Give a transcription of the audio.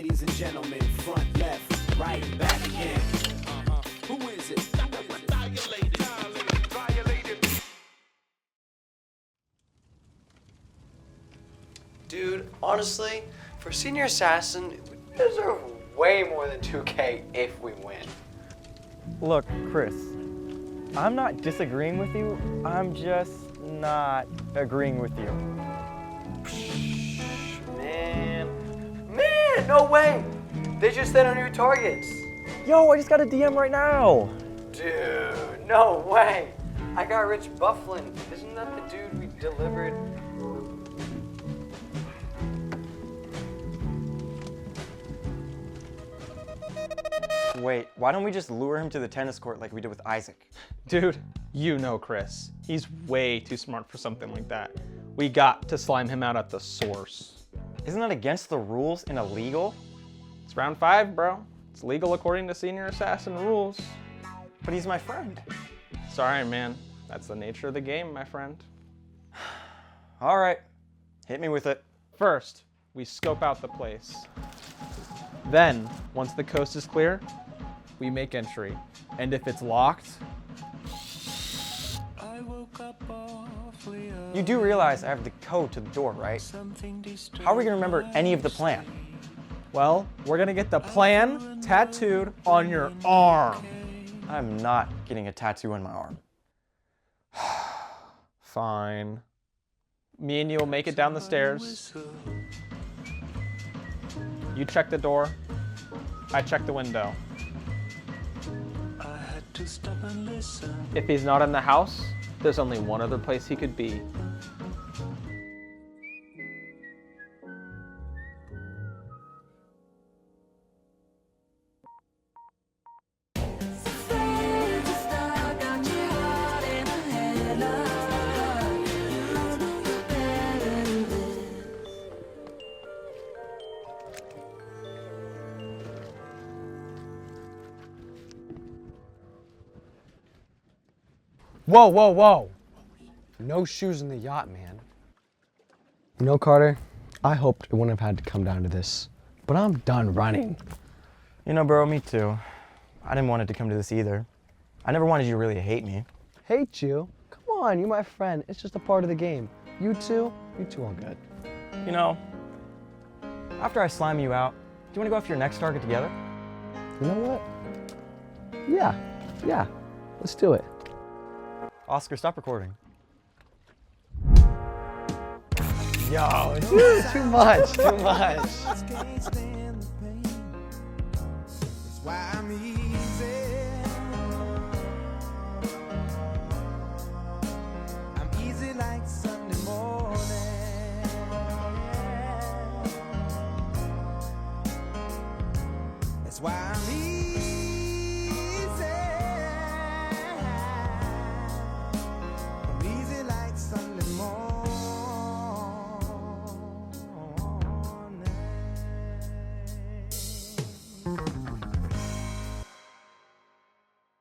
Ladies and gentlemen, front, left, right, back again. Who is it? Dude, honestly, for Senior Assassin, we deserve way more than 2K if we win. Look, Chris, I'm not disagreeing with you. I'm just not agreeing with you. Man, no way! They just set our new targets. Yo, I just got a DM right now. Dude, no way! I got Rich Bufflin. Isn't that the dude we delivered? Wait, why don't we just lure him to the tennis court like we did with Isaac? Dude, you know Chris. He's way too smart for something like that. We got to slime him out at the source. Isn't that against the rules and illegal? It's round 5, bro. It's legal according to Senior Assassin rules. But he's my friend. Sorry, man. That's the nature of the game, my friend. All right, hit me with it. First, we scope out the place. Then, once the coast is clear, we make entry. And if it's locked, You do realize I have the code to the door, right? How are we gonna remember any of the plan? well, we're gonna get the plan tattooed on your arm. I'm not getting a tattoo on my arm. Fine. Me and you will make it down the stairs. You check the door. I check the window. If he's not in the house, there's only one other place he could be. Whoa, whoa, whoa. No shoes in the yacht, man. You know, Carter, I hoped it wouldn't have had to come down to this, but I'm done running. You know, bro, me too. I didn't want it to come to this either. I never wanted you to really hate me. Hate you? Come on, you're my friend. It's just a part of the game. You two are good. You know, after I slime you out, do you want to go after your next target together? You know what? Yeah, let's do it. Oscar, stop recording. Yo, dude, too much. Why I'm here.